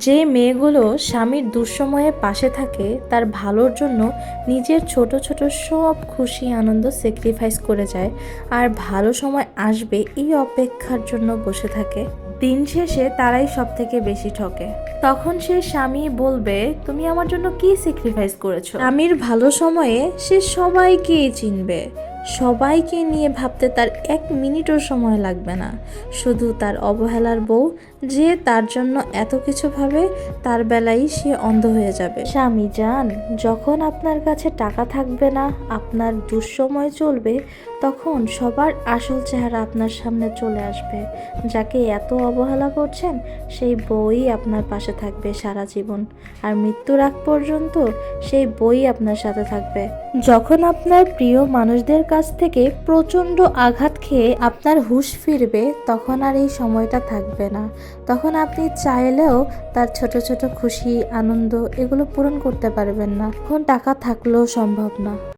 যে মেয়েগুলো স্বামীর দুঃসময়ে পাশে থাকে তার ভালোর জন্য নিজের ছোট ছোট সব খুশি আনন্দ স্যাক্রিফাইস করে যায় আর ভালো সময় আসবে এই অপেক্ষার জন্য বসে থাকে, দিন শেষে তারাই সব থেকে বেশি ঠকে। তখন সে স্বামী বলবে, তুমি আমার জন্য কি স্যাক্রিফাইস করেছো? স্বামীর ভালো সময়ে সে সবাইকেই চিনবে, সবাইকে নিয়ে ভাবতে তার 1 মিনিটও সময় লাগবে না। শুধু তার অবহেলার বউ যে তার জন্য এত কিছু ভাবে, তার বেলায় সে অন্ধ হয়ে যাবে। স্বামী যান, যখন আপনার কাছে টাকা থাকবে না, আপনার দুঃসময় চলবে, তখন সবার আসল চেহারা আপনার সামনে চলে আসবে। যাকে এত অবহেলা করছেন সেই বউই আপনার পাশে থাকবে সারা জীবন, আর মৃত্যুর আগ পর্যন্ত সেই বই আপনার সাথে থাকবে। যখন আপনার প্রিয় মানুষদের কাছ থেকে প্রচণ্ড আঘাত খেয়ে আপনার হুঁশ ফিরবে, তখন আর এই সময়টা থাকবে না। তখন আপনি চাইলেও তার ছোট ছোট খুশি আনন্দ এগুলো পূরণ করতে পারবেন না, তখন টাকা থাকলেও সম্ভব না।